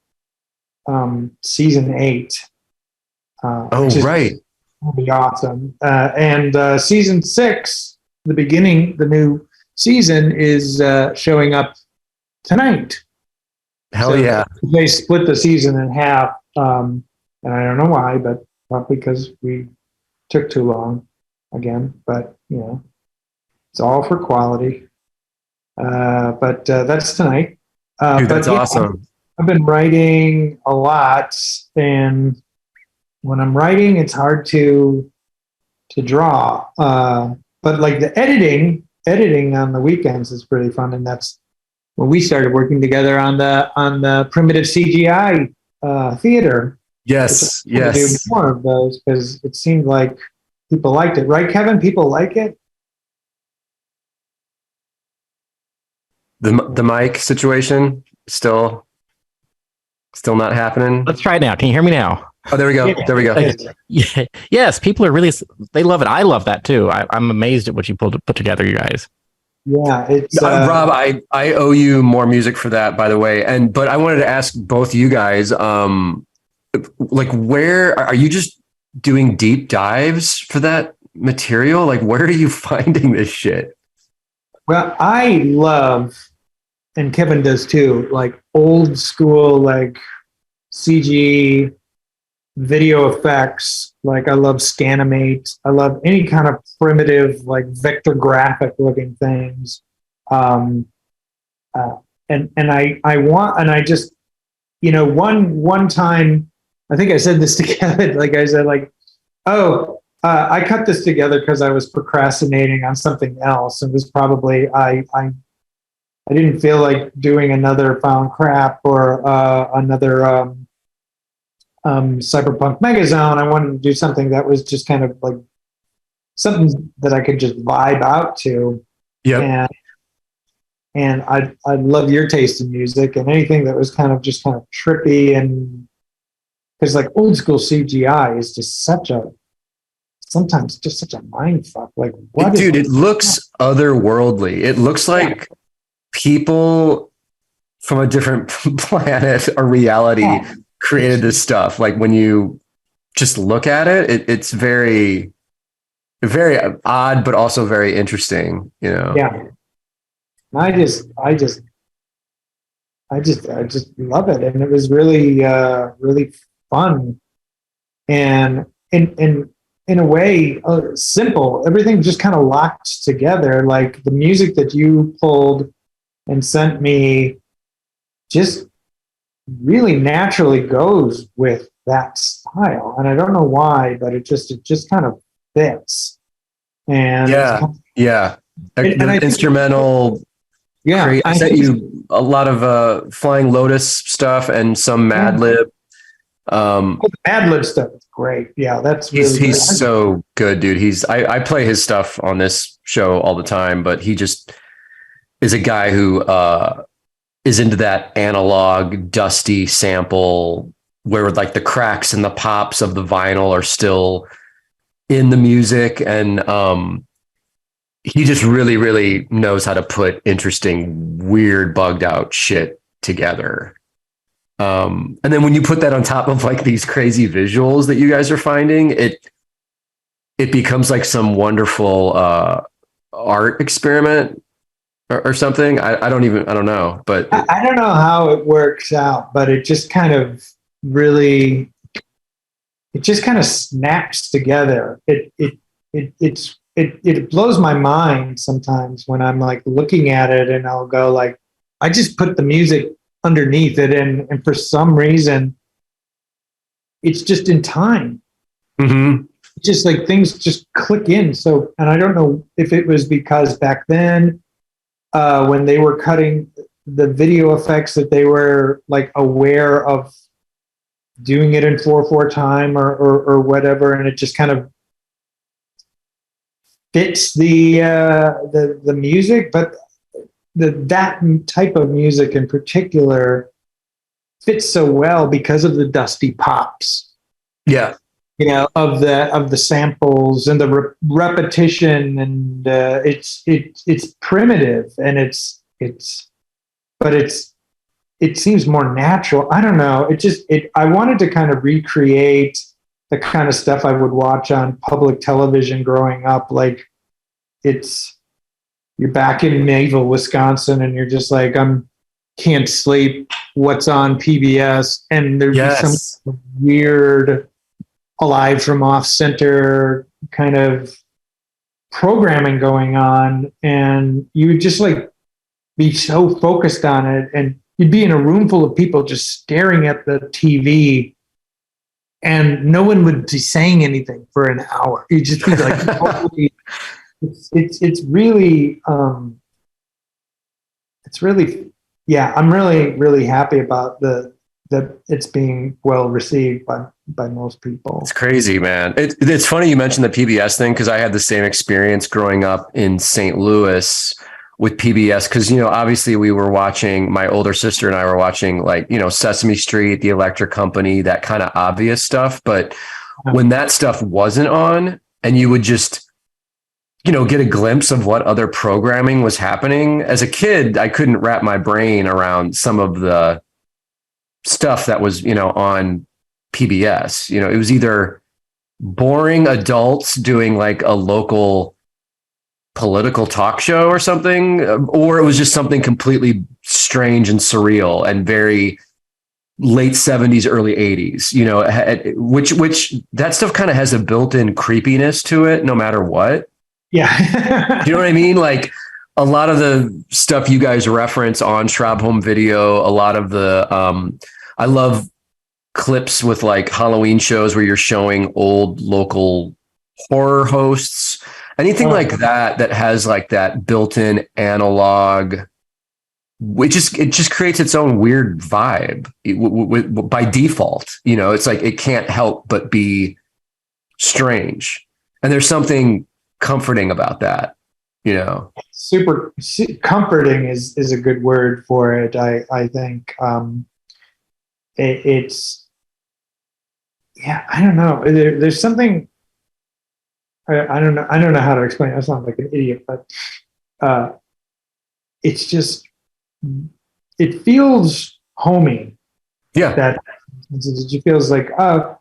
season 8. Right. Will be awesome. And season 6, the new season is showing up tonight. Hell yeah. They split the season in half. And I don't know why, but probably because we took too long again. But, it's all for quality. But that's tonight. Dude, that's awesome. I've been writing a lot, and when I'm writing, it's hard to draw. But like the editing on the weekends is pretty fun, and that's when we started working together on the primitive CGI theater. Yes. Do more of those because it seemed like people liked it, right, Kevin? People like it. The mic situation still not happening. Let's try it now. Can you hear me now? Oh, there we go. Yeah. There we go. Yeah. Yes, people are really, they love it. I love that too. I'm amazed at what you put together, you guys. Yeah, it's Rob, I owe you more music for that, by the way. But I wanted to ask both you guys, like, where are you just doing deep dives for that material? Like, where are you finding this shit? Well, I love, and Kevin does too, like old school, like CG video effects. Like I love Scanimate. I love any kind of primitive, like vector graphic looking things. And I just, one time, I think I said this to Kevin, like I said, like, I cut this together because I was procrastinating on something else. It was probably, I didn't feel like doing another Found Crap or another Cyberpunk Megazone. I wanted to do something that was just kind of like something that I could just vibe out to. Yeah. And I love your taste in music, and anything that was kind of trippy, and because like old school CGI is just sometimes just such a mind fuck. Like what? Dude, it looks otherworldly. It looks like people from a different planet or reality created this stuff. Like when you just look at it, it's very, very odd, but also very interesting, Yeah. I just love it. And it was really, really fun. And in a way, simple. Everything just kind of locked together. Like the music that you pulled and sent me just really naturally goes with that style. And I don't know why, but it just kind of fits. And yeah. The instrumental. Yeah. I sent you a lot of Flying Lotus stuff and some Mad Lib. Mad Lib stuff is great. Yeah, that's really he's so good, dude. I play his stuff on this show all the time, but he just is a guy who is into that analog, dusty sample where like the cracks and the pops of the vinyl are still in the music, and he just really, really knows how to put interesting, weird, bugged out shit together. And then when you put that on top of like these crazy visuals that you guys are finding, it becomes like some wonderful art experiment or something. I don't know, but I don't know how it works out, but it just kind of really, it just kind of snaps together. It blows my mind sometimes when I'm like looking at it, and I'll go like, I just put the music underneath it, and for some reason, it's just in time. Mm-hmm. Just like things just click in. So, and I don't know if it was because back then, when they were cutting the video effects, that they were like aware of doing it in 4/4 time or whatever, and it just kind of fits the music. But that type of music in particular fits so well because of the dusty pops. Yeah. You know, of the samples and the repetition, and it's primitive, and it seems more natural. I don't know. I wanted to kind of recreate the kind of stuff I would watch on public television growing up. Like you're back in Mayville, Wisconsin, and you're just like, can't sleep. What's on PBS? And there'd be some weird Alive from Off Center kind of programming going on, and you would just like be so focused on it, and you'd be in a room full of people just staring at the TV, and no one would be saying anything for an hour. You'd just be like, totally, it's really, yeah. I'm really happy about that it's being well received by most people. It's crazy, man. It's funny you mentioned the PBS thing, because I had the same experience growing up in St. Louis with PBS, because, you know, obviously we were watching, my older sister and I were watching, like, you know, Sesame Street, The Electric Company, that kind of obvious stuff. But when that stuff wasn't on, and you would just, you know, get a glimpse of what other programming was happening, as a kid, I couldn't wrap my brain around some of the stuff that was, you know, on PBS. You know, it was either boring adults doing like a local political talk show or something, or it was just something completely strange and surreal and very late 70s, early 80s, you know, which that stuff kind of has a built-in creepiness to it no matter what. Yeah. Do you know what I mean? Like, a lot of the stuff you guys reference on Schrab Home Video, a lot of the, I love clips with like Halloween shows where you're showing old local horror hosts, anything like that has like that built-in analog, which it just creates its own weird vibe by default. You know, it's like, it can't help but be strange. And there's something comforting about that. You know, super comforting is a good word for it. I think it's, yeah, I don't know. There's something, I don't know how to explain it. I sound like an idiot, but it's just, it feels homey. Yeah. That it feels like, I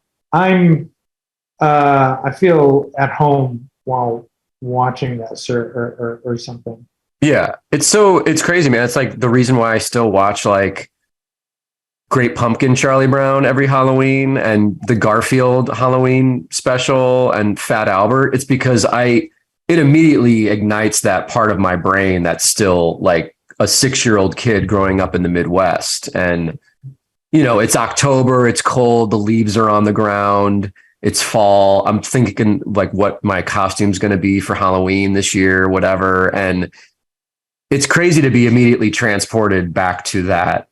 feel at home while watching this or something. Yeah. It's crazy, man. It's like the reason why I still watch like Great Pumpkin Charlie Brown every Halloween, and the Garfield Halloween special, and Fat Albert. It's because it immediately ignites that part of my brain that's still like a 6-year-old kid growing up in the Midwest. And, you know, it's October, it's cold, the leaves are on the ground, it's fall. I'm thinking like what my costume's going to be for Halloween this year, whatever. And it's crazy to be immediately transported back to that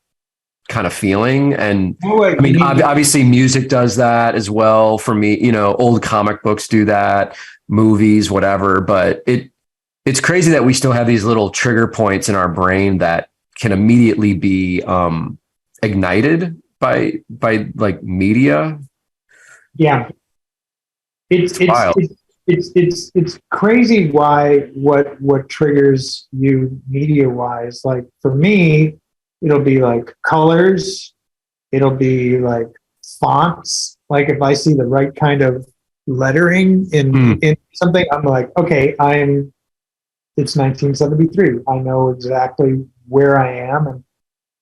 kind of feeling. And I mean, obviously music does that as well for me. You know, old comic books do that, movies, whatever. But it's crazy that we still have these little trigger points in our brain that can immediately be ignited by like media. Yeah, it's crazy why what triggers you media wise. Like for me, it'll be like colors, it'll be like fonts. Like if I see the right kind of lettering in something, I'm like, okay, it's 1973. I know exactly where I am. And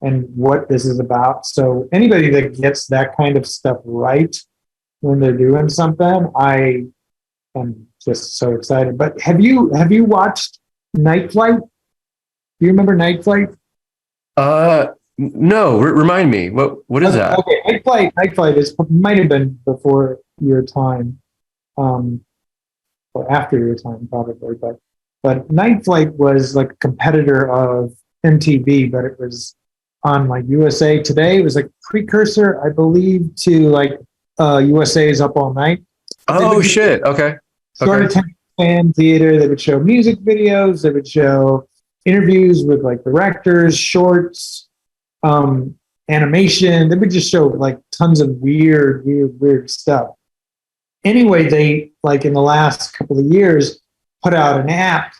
and what this is about. So anybody that gets that kind of stuff right when they're doing something, I am just so excited. But have you watched Night Flight? Do you remember Night Flight? No. Remind me. What is that? Okay, Night Flight might have been before your time, or after your time probably. But Night Flight was like a competitor of MTV, but it was on like USA Today. It was like precursor, I believe, to like USA's Up All Night. Oh shit! Okay. Sort of fan theater. They would show music videos. They would show interviews with like directors, shorts, animation. They would just show like tons of weird stuff. Anyway, they like in the last couple of years put out an app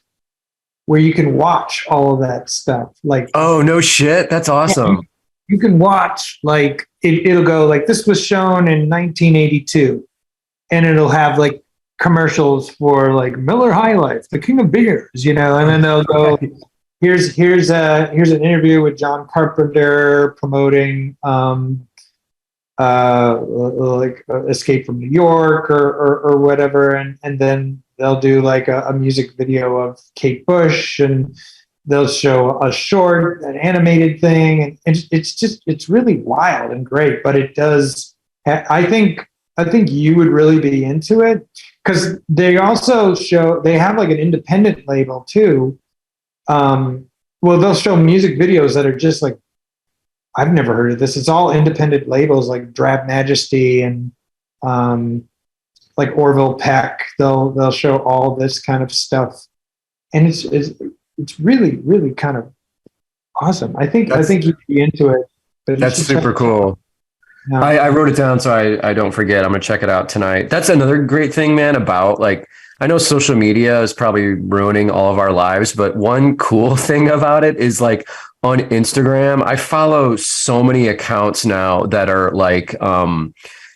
where you can watch all of that stuff. Like, oh no shit, that's awesome. You can watch like it'll go like this was shown in 1982, and it'll have like commercials for like Miller High Life, the king of beers, and then they'll go, here's an interview with John Carpenter promoting like Escape from New York or whatever, and then they'll do like a music video of Kate Bush, and they'll show a short, an animated thing, and it's really wild and great. But it does, I think you would really be into it, because they also they have like an independent label too. Well, they'll show music videos that are just like, I've never heard of this. It's all independent labels like Drab Majesty and like Orville Peck. They'll show all this kind of stuff, and it's really kind of awesome. I think you'd be into it. But that's super cool. Yeah. I wrote it down so I don't forget. I'm gonna check it out tonight. That's another great thing, man, about like, I know social media is probably ruining all of our lives, but one cool thing about it is like on Instagram, I follow so many accounts now that are like, old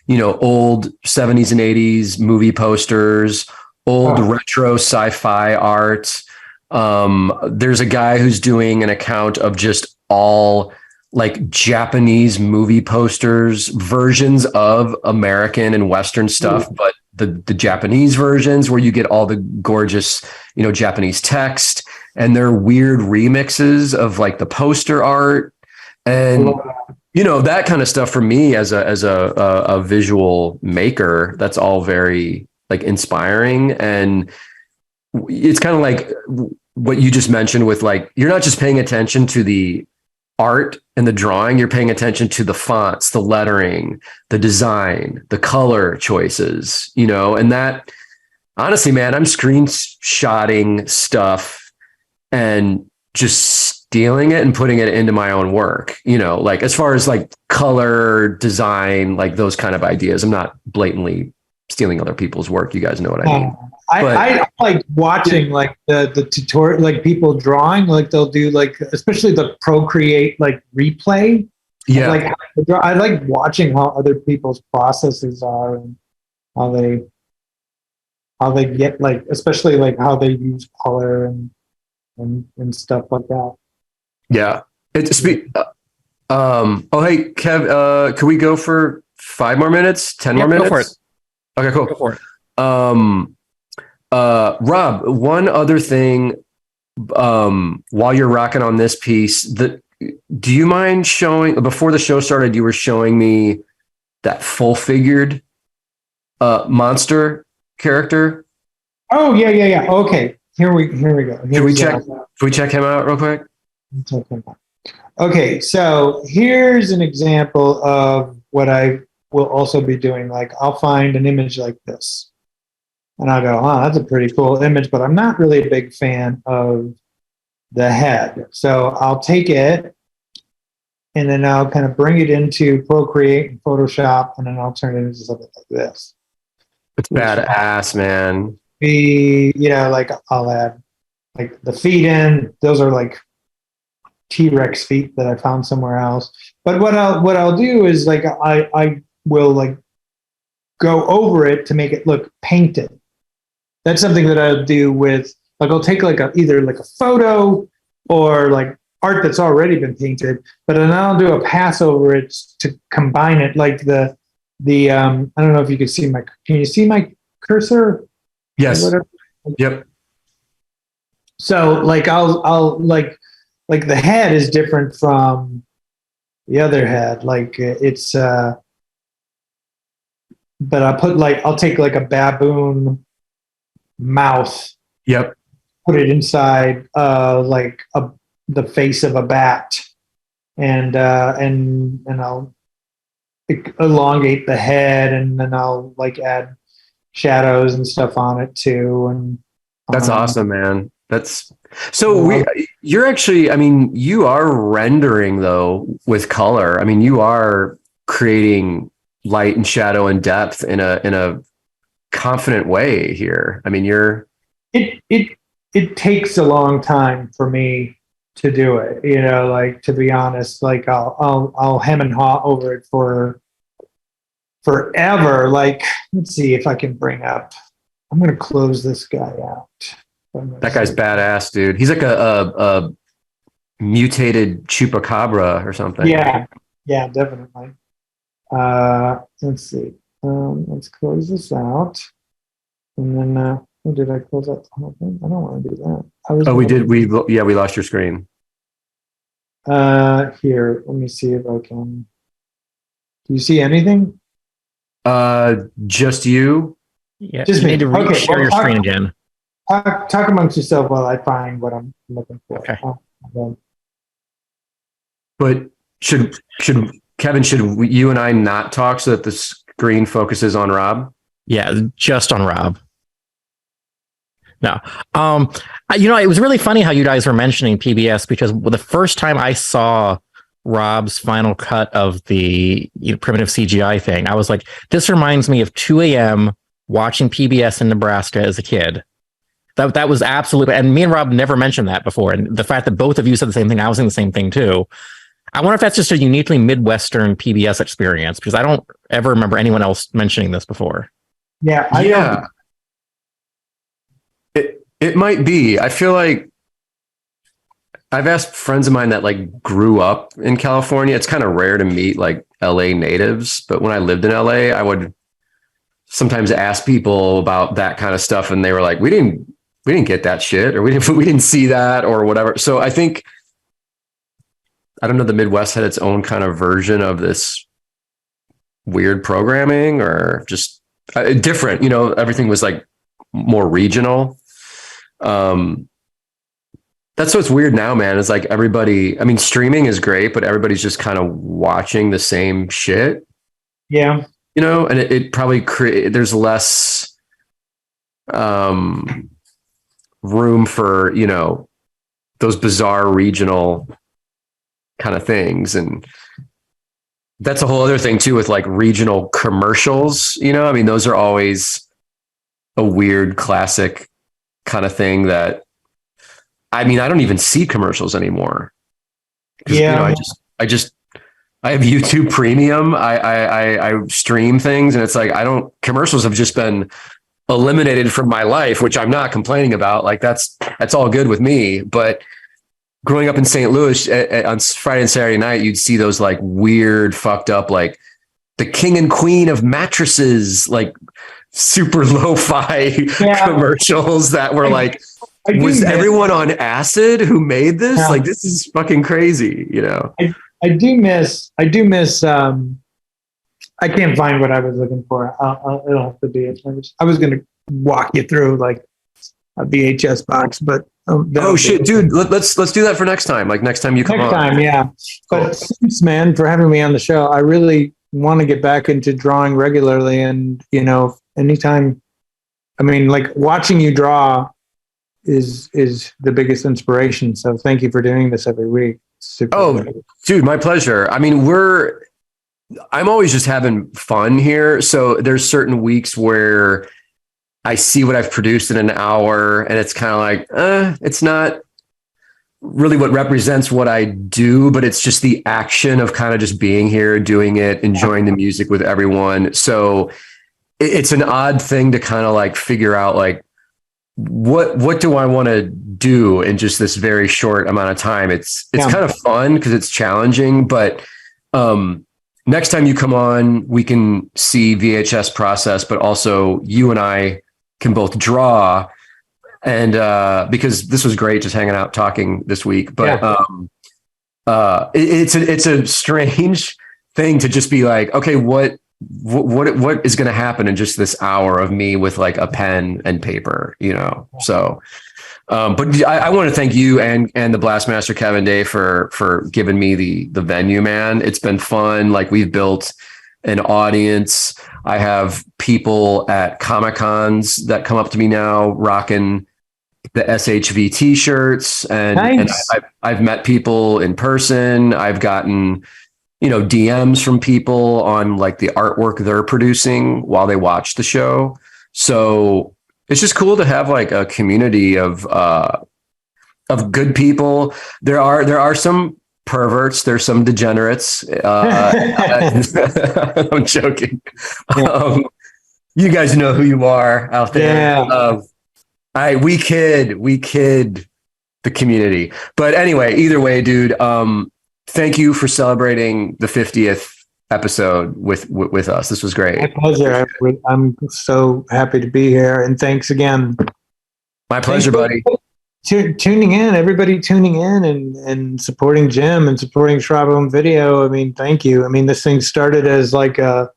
70s and 80s movie posters, old retro sci-fi art. There's a guy who's doing an account of just all like Japanese movie posters, versions of American and Western stuff, but the Japanese versions where you get all the gorgeous, Japanese text, and they're weird remixes of like the poster art, and that kind of stuff for me as a visual maker. That's all very like inspiring, and it's kind of like what you just mentioned with like, you're not just paying attention to the art and the drawing, you're paying attention to the fonts, the lettering, the design, the color choices, and that, honestly, man, I'm screenshotting stuff and just stealing it and putting it into my own work, like as far as like color, design, like those kind of ideas. I'm not blatantly stealing other people's work. You guys know what I mean. I like watching like the tutorial, like people drawing, like they'll do like, especially the Procreate like replay. Yeah. Like I like watching how other people's processes are and how they get like, especially like how they use color and stuff like that. Yeah. Oh, hey, Kev, can we go for 5 more minutes? 10 more minutes? Go for it. Okay, cool. Go for it. Rob, one other thing, while you're rocking on this piece, do you mind showing, before the show started, you were showing me that full figured monster character? Oh yeah. Okay. Here we go. Can we check him out real quick? Okay, so here's an example of what I will also be doing. Like, I'll find an image like this, and I'll go, oh, that's a pretty cool image, but I'm not really a big fan of the head. So I'll take it, and then I'll kind of bring it into Procreate and Photoshop, and then I'll turn it into something like this. It's badass, man. Like I'll add like the feet in. Those are like T-Rex feet that I found somewhere else. But what I'll do is like I will like go over it to make it look painted. That's something that I'll do with, like, I'll take like either like a photo or like art that's already been painted, but then I'll do a pass over it to combine it, like the I don't know if you can you see my cursor? Yes. Yep. So like I'll like the head is different from the other head. Like it's but I'll take like a baboon mouth. Yep. Put it inside the face of a bat, and I'll elongate the head, and then I'll like add shadows and stuff on it too. And that's awesome, man. That's so you're actually, I mean, you are rendering though with color. I mean, you are creating light and shadow and depth in a confident way here. I mean, it takes a long time for me to do it, you know, like, to be honest, like I'll hem and haw over it for forever. Like, let's see if I can I'm going to close this guy out. That guy's badass, dude. He's like a mutated chupacabra or something. Yeah, definitely. Let's see. Let's close this out. And then, did I close out the whole thing? I don't want to do that. We did. We lost your screen. Here, let me see if I can. Do you see anything? Just you. Yeah, just you me. need to share your screen again. Talk amongst yourself while I find what I'm looking for. Okay. But should Kevin, you and I not talk so that the screen focuses on Rob? Yeah, just on Rob. No. It was really funny how you guys were mentioning PBS, because the first time I saw Rob's final cut of the primitive CGI thing, I was like, this reminds me of 2 a.m. watching PBS in Nebraska as a kid. That was absolutely, and me and Rob never mentioned that before. And the fact that both of you said the same thing, I was saying the same thing too. I wonder if that's just a uniquely Midwestern PBS experience, because I don't ever remember anyone else mentioning this before. Yeah. It might be. I feel like I've asked friends of mine that like grew up in California. It's kind of rare to meet like LA natives, but when I lived in LA, I would sometimes ask people about that kind of stuff, and they were like, we didn't get that shit, or we didn't see that, or whatever. So I think, I don't know, the Midwest had its own kind of version of this weird programming, or just different, everything was like more regional. That's what's weird now, man. It's like everybody, I mean, streaming is great, but everybody's just kind of watching the same shit. Yeah. And it probably there's less room for, those bizarre regional kind of things. And that's a whole other thing too, with like regional commercials, I mean, those are always a weird classic kind of thing that, I mean, I don't even see commercials anymore. Yeah. I have YouTube Premium. I stream things, and it's like, commercials have just been eliminated from my life, which I'm not complaining about. Like that's all good with me. But growing up in St. Louis on Friday and Saturday night, you'd see those like weird, fucked up, like the king and queen of mattresses, like super lo-fi commercials that were like, was everyone on acid who made this? Yeah. Like, this is fucking crazy, I do miss, I can't find what I was looking for. It'll have to be it. I was going to walk you through like a VHS box, but oh shit, dude, let's do that for next time. Like next time you come on. Next time, yeah. Cool. But thanks, man, for having me on the show. I really want to get back into drawing regularly, and anytime. I mean, like watching you draw is the biggest inspiration. So thank you for doing this every week. Dude, my pleasure. I mean, I'm always just having fun here. So there's certain weeks where I see what I've produced in an hour, and it's kind of like, it's not really what represents what I do, but it's just the action of kind of just being here, doing it, enjoying the music with everyone. So it's an odd thing to kind of like figure out, like, what do I want to do in just this very short amount of time? It's kind of fun because it's challenging, but next time you come on, we can see VHS process, but also you and I can both draw. And because this was great just hanging out talking this week, but it's a strange thing to just be like, okay, what is going to happen in just this hour of me with like a pen and paper, So, but I want to thank you and the Blastmaster Kevin Day for giving me the venue, man. It's been fun. Like, we've built an audience. I have people at Comic-Cons that come up to me now rocking the SHV t-shirts, and, nice. and I've met people in person. I've gotten DMs from people on like the artwork they're producing while they watch the show. So it's just cool to have like a community of good people. There are some perverts. There's some degenerates. I'm joking. You guys know who you are out there. Yeah. We kid the community. But anyway, either way, dude, thank you for celebrating the 50th episode with us. This was great. My pleasure. I'm so happy to be here. And thanks again. My pleasure, buddy. Tuning in, everybody tuning in and supporting Jim and supporting Schrab Home Video. I mean, thank you. I mean, this thing started as like the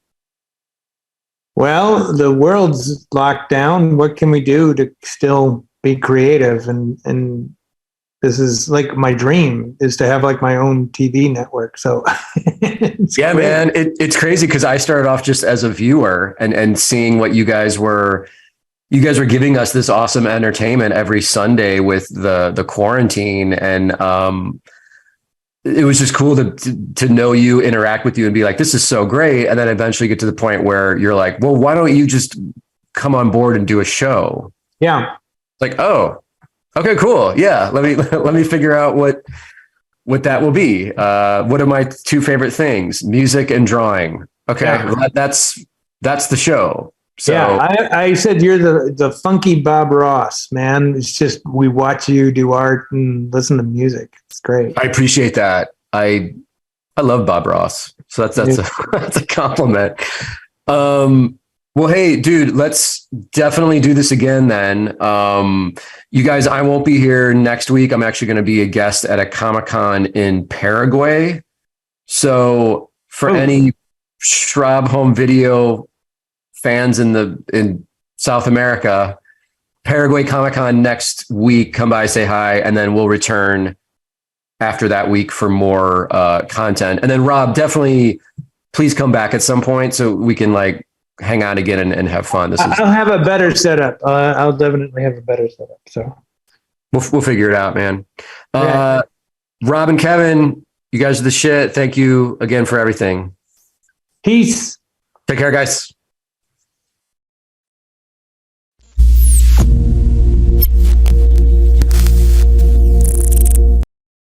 world's locked down. What can we do to still be creative? And this is like my dream, is to have like my own TV network. So yeah, great. Man, it's crazy because I started off just as a viewer and seeing what you guys were giving us this awesome entertainment every Sunday with the quarantine. And it was just cool to know you, interact with you and be like, this is so great. And then eventually get to the point where you're like, well, why don't you just come on board and do a show? Yeah. Like, oh, okay, cool. Yeah. Let me figure out what that will be. What are my two favorite things? Music and drawing. Okay. Yeah. Well, that's the show. So yeah, I said you're the funky Bob Ross, man. It's just, we watch you do art and listen to music. It's great. I appreciate that. I love Bob Ross. So that's a compliment. Well, hey, dude, let's definitely do this again then. You guys, I won't be here next week. I'm actually going to be a guest at a Comic-Con in Paraguay. So for any Schrab Home Video fans in South America, Paraguay Comic-Con next week, come by, say hi, and then we'll return after that week for more content. And then Rob, definitely please come back at some point so we can like hang out again and have fun. I'll have a better setup. I'll definitely have a better setup. So we'll figure it out, man. Rob and Kevin, you guys are the shit. Thank you again for everything. Peace. Take care, guys.